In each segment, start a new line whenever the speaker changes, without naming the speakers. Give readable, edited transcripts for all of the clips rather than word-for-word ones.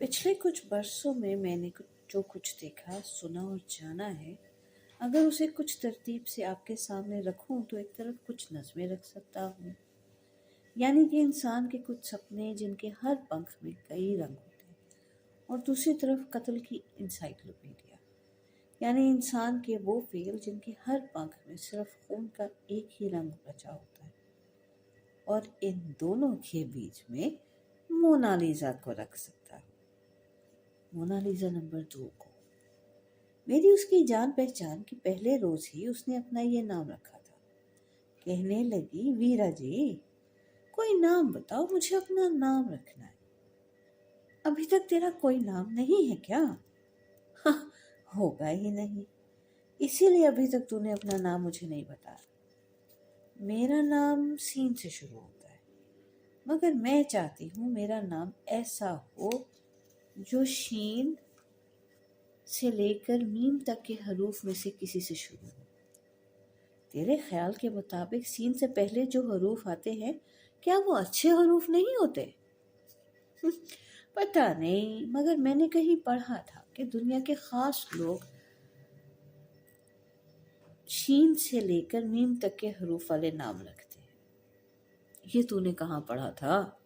पिछले कुछ बरसों में मैंने जो कुछ देखा, सुना और जाना है, अगर उसे कुछ तरतीब से आपके सामने रखूं तो एक तरफ कुछ नज़में रख सकता हूँ। यानी कि इंसान के कुछ सपने जिनके हर पंख में कई रंग होते हैं, और दूसरी तरफ कत्ल की इंसाइक्लोपीडिया। यानी इंसान के वो फेल जिनके हर पंख में सिर्फ खून का एक ही रंग बचा होता है। और इन दोनों के बीच में मोनालिसा को रख सकता हूँ। मोनालिसा नंबर 2 को। मेरी उसकी जान पहचान के पहले रोज ही उसने अपना ये नाम रखा था। कहने लगी, वीरा जी, कोई नाम बताओ, मुझे अपना नाम रखना है। अभी तक तेरा कोई नाम नहीं है क्या? हाँ, होगा ही नहीं, इसीलिए अभी तक तूने अपना नाम मुझे नहीं बताया। मेरा नाम सीन से शुरू होता है, मगर मैं चाहती हूँ मेरा नाम ऐसा हो जो शीन से लेकर मीम तक के हरूफ में से किसी से शुरू हो। तेरे ख्याल के मुताबिक सीन से पहले जो हरूफ आते हैं, क्या वो अच्छे हरूफ नहीं होते? पता नहीं, मगर मैंने कहीं पढ़ा था कि दुनिया के खास लोग शीन से लेकर मीम तक के हरूफ वाले नाम रखते हैं। ये तूने कहाँ पढ़ा था?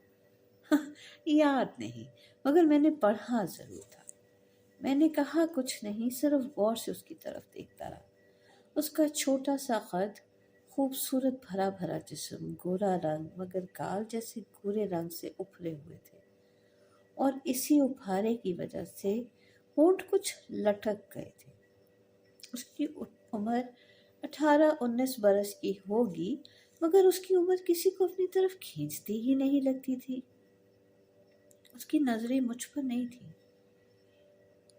याद नहीं, मगर मैंने पढ़ा जरूर था। मैंने कहा कुछ नहीं, सिर्फ गौर से उसकी तरफ देखता रहा। उसका छोटा सा कद, खूबसूरत भरा भरा जिस्म, गोरा रंग मगर गाल जैसे गोरे रंग से उभरे हुए थे, और इसी उभारे की वजह से होंठ कुछ लटक गए थे। उसकी उम्र 18-19 बरस की होगी, मगर उसकी उम्र किसी को अपनी तरफ खींचती ही नहीं लगती थी। उसकी नजरें मुझ पर नहीं थी,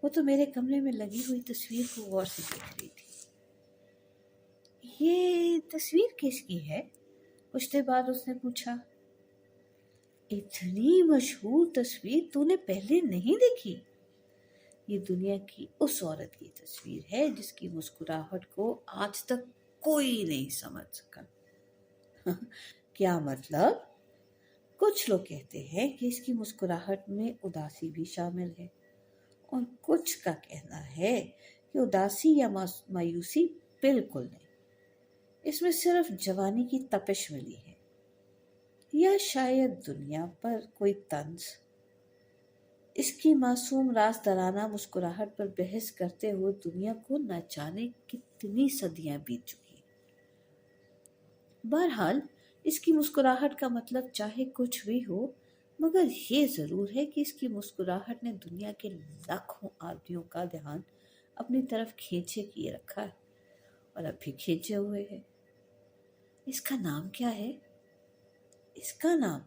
वो तो मेरे कमरे में लगी हुई तस्वीर को गौर से देख रही थी। ये तस्वीर किसकी है? कुछ देर बाद उसने पूछा। इतनी मशहूर तस्वीर तूने पहले नहीं देखी? ये दुनिया की उस औरत की तस्वीर है जिसकी मुस्कुराहट को आज तक कोई नहीं समझ सका। क्या मतलब? कुछ लोग कहते हैं कि इसकी मुस्कुराहट में उदासी भी शामिल है, और कुछ का कहना है कि उदासी या मायूसी बिल्कुल नहीं, इसमें सिर्फ जवानी की तपिश मिली है, या शायद दुनिया पर कोई तंज। इसकी मासूम राज़दाराना मुस्कुराहट पर बहस करते हुए दुनिया को न जाने कितनी सदियां बीत चुकी। बहरहाल, इसकी मुस्कुराहट का मतलब चाहे कुछ भी हो, मगर ये ज़रूर है कि इसकी मुस्कुराहट ने दुनिया के लाखों आदमियों का ध्यान अपनी तरफ खींचे किए रखा है, और अब भी खींचे हुए है। इसका नाम क्या है? इसका नाम,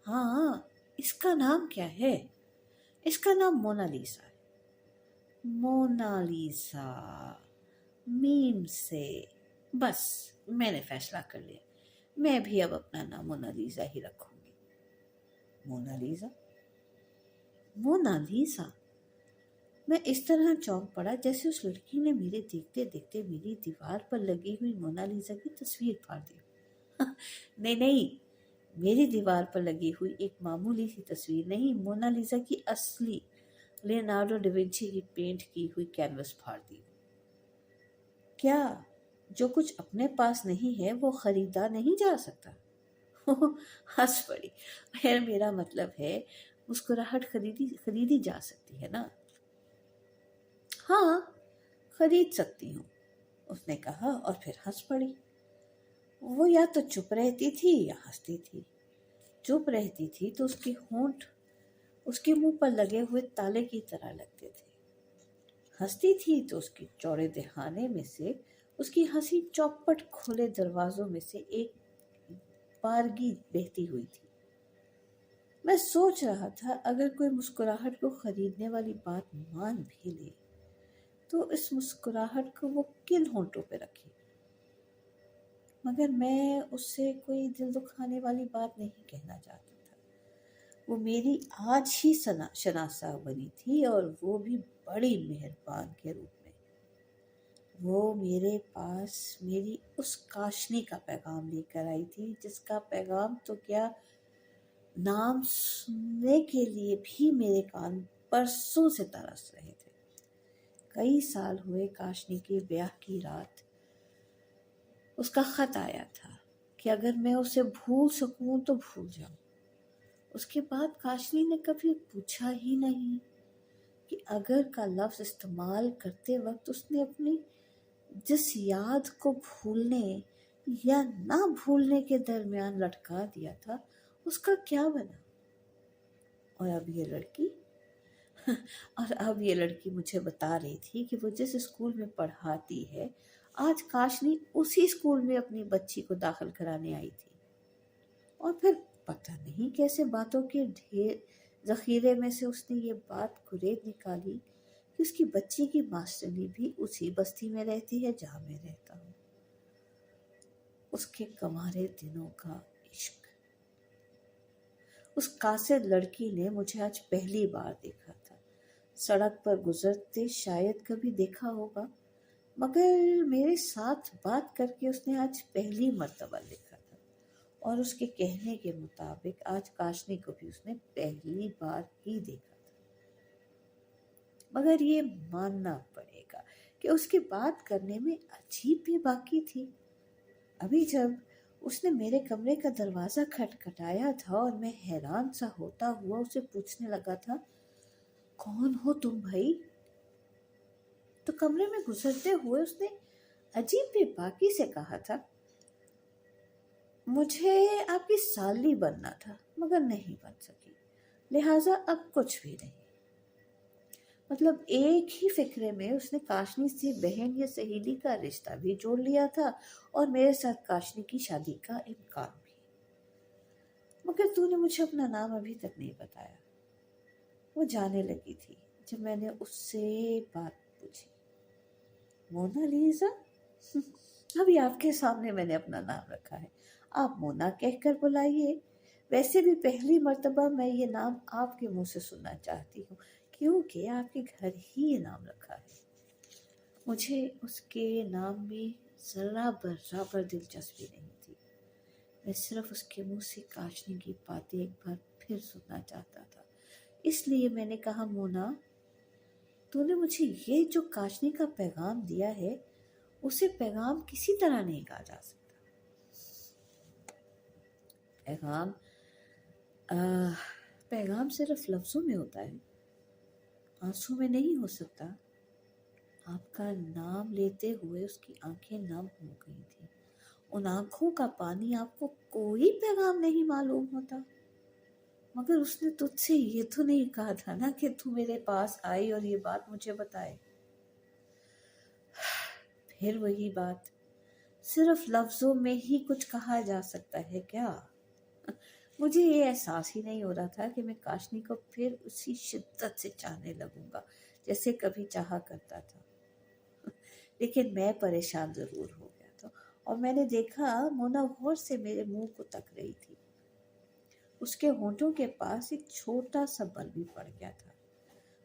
हाँ, इसका नाम क्या है? इसका नाम मोनालिसा है। मोनालिसा, मीम से। बस, मैंने फैसला कर लिया, मैं भी अब अपना नाम मोनालिसा ही रखूंगी। Monalisa, Monalisa. मैं इस तरह चौंक पड़ा जैसे उस लड़की ने मेरे देखते देखते मेरी दीवार पर लगी हुई मोनालिसा की तस्वीर फाड़ दी। नहीं नहीं, मेरी दीवार पर लगी हुई एक मामूली सी तस्वीर नहीं, मोनालिसा की असली लियोनार्डो डा विंची की पेंट की हुई कैनवस फाड़ दी। क्या जो कुछ अपने पास नहीं है वो खरीदा नहीं जा सकता? हंस पड़ी। खैर, मेरा मतलब है मुस्कुराहट खरीदी जा सकती है ना? हाँ, खरीद सकती हूँ, उसने कहा, और फिर हंस पड़ी। वो या तो चुप रहती थी या हंसती थी। चुप रहती थी तो उसके होंठ उसके मुंह पर लगे हुए ताले की तरह लगते थे। हंसती थी तो उसके चौड़े दहाने में से उसकी हंसी चौपट खुले दरवाजों में से एक बारगी बहती हुई थी। मैं सोच रहा था, अगर कोई मुस्कुराहट को खरीदने वाली बात मान भी ले तो इस मुस्कुराहट को वो किन होंठों पे रखे। मगर मैं उससे कोई दिल दुखाने वाली बात नहीं कहना चाहता था। वो मेरी आज ही शनासा बनी थी, और वो भी बड़ी मेहरबान के रूप में। वो मेरे पास मेरी उस काशनी का पैगाम लेकर आई थी, जिसका पैगाम तो क्या, नाम सुनने के लिए भी मेरे कान बरसों से तरस रहे थे। कई साल हुए काशनी के ब्याह की रात उसका खत आया था कि अगर मैं उसे भूल सकूं तो भूल जाऊं। उसके बाद काशनी ने कभी पूछा ही नहीं कि अगर का लफ्ज इस्तेमाल करते वक्त उसने अपनी जिस याद को भूलने या ना भूलने के दरमियान लटका दिया था उसका क्या बना। और अब ये लड़की और अब ये लड़की मुझे बता रही थी कि वो जिस स्कूल में पढ़ाती है आज काशनी उसी स्कूल में अपनी बच्ची को दाखिल कराने आई थी। और फिर पता नहीं कैसे बातों के ढेर जखीरे में से उसने ये बात कुरेद निकाली कि उसकी बच्ची की मास्टरनी भी उसी बस्ती में रहती है जहां मैं रहता हूँ। उसके कमारे दिनों का इश्क। उस कासिर लड़की ने मुझे आज पहली बार देखा था। सड़क पर गुजरते शायद कभी देखा होगा, मगर मेरे साथ बात करके उसने आज पहली मर्तबा देखा था। और उसके कहने के मुताबिक आज काशनी को भी उसने पहली बार ही देखा था। मगर ये मानना पड़ेगा कि उसकी बात करने में अजीब भी बाकी थी। अभी जब उसने मेरे कमरे का दरवाज़ा खटखटाया था और मैं हैरान सा होता हुआ उसे पूछने लगा था, कौन हो तुम भाई? तो कमरे में गुजरते हुए उसने अजीब बेबाकी से कहा था, मुझे आपकी साली बनना था मगर नहीं बन सकी, लिहाजा अब कुछ भी नहीं। मतलब एक ही फिक्रे में उसने काशनी से बहन या सहेली का रिश्ता भी जोड़ लिया था और मेरे साथ काशनी की शादी का इम्कान भी। मगर तूने मुझे अपना नाम अभी तक नहीं बताया। वो जाने लगी थी जब मैंने उससे बात पूछी। मोनालिसा? अभी आपके सामने मैंने अपना नाम रखा है, आप मोना कहकर बुलाइए। वैसे भी पहली मर्तबा मैं ये नाम आपके मुंह से सुनना चाहती हूँ क्योंकि आपके घर ही ये नाम रखा है। मुझे उसके नाम में जरा बराबर दिलचस्पी नहीं थी। मैं सिर्फ उसके मुंह से काशनी की बातें एक बार फिर सुनना चाहता था। इसलिए मैंने कहा, मोना, तूने मुझे ये जो काशनी का पैगाम दिया है उसे पैगाम किसी तरह नहीं कहा जा सकता। पैगाम पैगाम सिर्फ लफ्जों में होता है, आंसू में नहीं हो सकता। आपका नाम लेते हुए उसकी आंखें नम हो गई थी। उन आंखों का पानी आपको कोई पैगाम नहीं मालूम होता। मगर उसने तुझसे ये तो नहीं कहा था ना कि तू मेरे पास आई और ये बात मुझे बताए। फिर वही बात, सिर्फ लफ्जों में ही कुछ कहा जा सकता है क्या? मुझे ये एहसास ही नहीं हो रहा था कि मैं काशनी को फिर उसी शिद्दत से चाहने लगूंगा जैसे कभी चाहा करता था। लेकिन मैं परेशान जरूर हो गया था और मैंने देखा मोना गौर से मेरे मुंह को तक रही थी। उसके होंठों के पास एक छोटा सा बल भी पड़ गया था।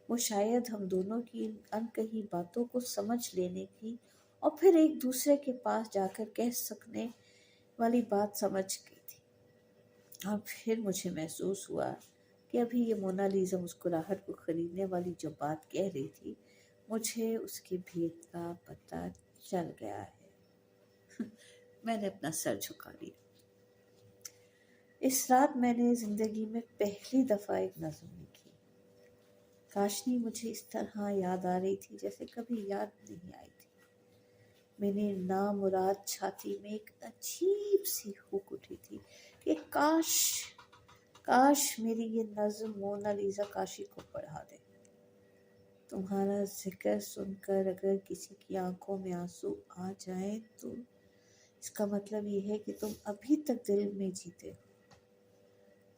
वो शायद हम दोनों की इन अनकही बातों को समझ लेने की और फिर एक दूसरे के पास जाकर कह सकने वाली बात समझ गई थी। और फिर मुझे महसूस हुआ कि अभी ये मोनालिसा मुस्कुराहट को खरीदने वाली जो बात कह रही थी, मुझे उसके भेद का पता चल गया है। मैंने अपना सर झुका लिया। इस रात मैंने जिंदगी में पहली दफा एक नज़म लिखी। काशनी मुझे इस तरह याद आ रही थी जैसे कभी याद नहीं आई थी। मैंने नामुराद छाती में एक अजीब सी हुक उठी थी कि काश काश मेरी ये नज़म मोनालिसा काशी को पढ़ा दे। तुम्हारा जिक्र सुनकर अगर किसी की आंखों में आंसू आ जाए तो इसका मतलब ये है कि तुम अभी तक दिल में जीते हो।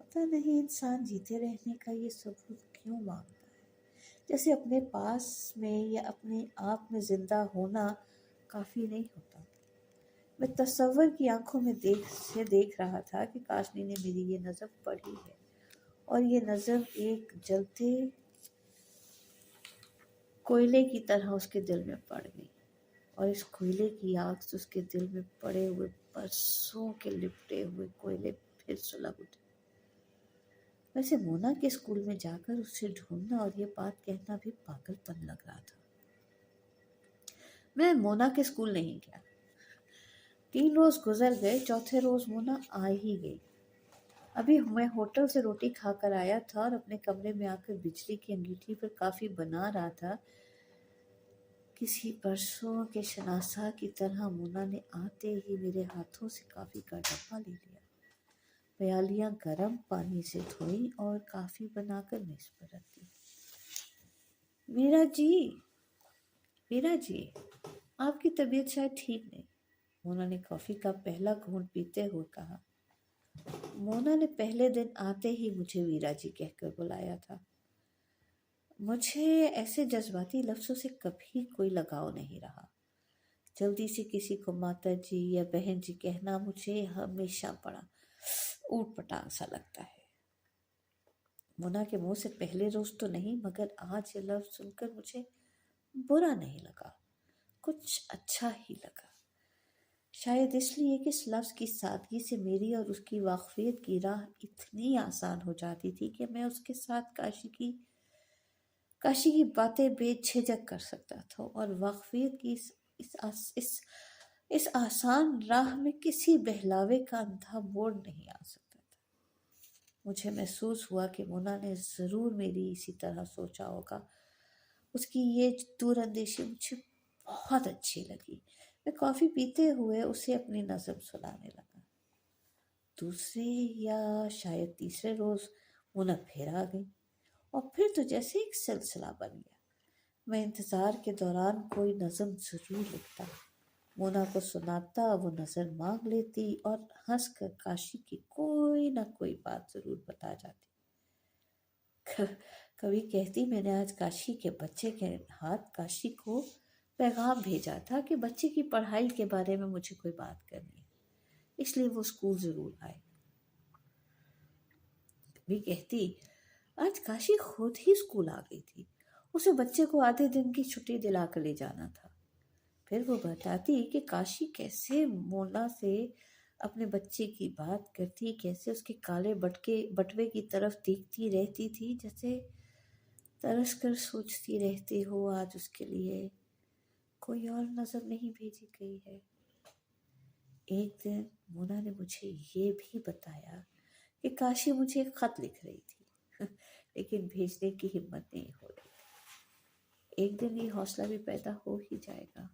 पता नहीं इंसान जीते रहने का ये सबूत क्यों मांगता है, जैसे अपने पास में या अपने आप में जिंदा होना काफ़ी नहीं होता। मैं तसव्वुर की आंखों में देख रहा था कि काशनी ने मेरी ये नज़म पढ़ी है और ये नज़म एक जलते कोयले की तरह उसके दिल में पड़ गई और इस कोयले की आग से उसके दिल में पड़े हुए बरसों के लिपटे हुए कोयले फिर सुलग उठे। वैसे मोना के स्कूल में जाकर उससे ढूंढना और ये बात कहना भी पागलपन लग रहा था। मैं मोना के स्कूल नहीं गया। 3 रोज गुजर गए, चौथे रोज मोना आ ही गई। अभी मैं होटल से रोटी खाकर आया था और अपने कमरे में आकर बिजली की अंगीठी पर काफी बना रहा था। किसी परसों के शनासा की तरह मोना ने आते ही मेरे हाथों से काफी का डब्बा ले लिया। प्यालियां गर्म पानी से धोई और काफी बनाकर मेज पर रख दी। वीरा जी, वीरा जी, आपकी तबीयत शायद ठीक नहीं, मोना ने कॉफी का पहला घूंट पीते हुए कहा। मोना ने पहले दिन आते ही मुझे वीरा जी कहकर बुलाया था। मुझे ऐसे जज्बाती लफ्जों से कभी कोई लगाव नहीं रहा। जल्दी से किसी को माता जी या बहन जी कहना मुझे हमेशा बड़ा ऊटपटांग सा लगता है। मोना के मुंह से पहले रोज तो नहीं, मगर आज ये लफ्ज सुनकर मुझे बुरा नहीं लगा, कुछ अच्छा ही लगा। शायद इसलिए कि इस लफ्ज की सादगी से मेरी और उसकी वाकफियत की राह इतनी आसान हो जाती थी कि मैं उसके साथ काशी की बातें बेझिझक कर सकता था और वाकफियत की इस आसान राह में किसी बहलावे का अंधा मोड़ नहीं आ सकता था। मुझे महसूस हुआ कि मोना ने ज़रूर मेरी इसी तरह सोचा होगा। उसकी ये दूरअंदेशी मुझे बहुत अच्छी लगी। मैं कॉफ़ी पीते हुए उसे अपनी नज़म सुनाने लगा। दूसरे या शायद तीसरे रोज़ मोना फिर आ गई और फिर तो जैसे एक सिलसिला बन गया। मैं इंतज़ार के दौरान कोई नज़म ज़रूर लिखता, मोना को सुनाता, वो नज़र मांग लेती और हंसकर काशी की कोई ना कोई बात ज़रूर बता जाती। कभी कहती, मैंने आज काशी के बच्चे के हाथ काशी को पैगाम भेजा था कि बच्चे की पढ़ाई के बारे में मुझे कोई बात करनी है, इसलिए वो स्कूल ज़रूर आए। कभी कहती, आज काशी खुद ही स्कूल आ गई थी, उसे बच्चे को आधे दिन की छुट्टी दिला कर ले जाना था। फिर वो बताती कि काशी कैसे मोना से अपने बच्चे की बात करती, कैसे उसके काले बटवे की तरफ देखती रहती थी, जैसे तरस कर सोचती रहती हो आज उसके लिए कोई और नज़र नहीं भेजी गई है। एक दिन मोना ने मुझे ये भी बताया कि काशी मुझे एक खत लिख रही थी लेकिन भेजने की हिम्मत नहीं हो रही थी। एक दिन ये हौसला भी पैदा हो ही जाएगा।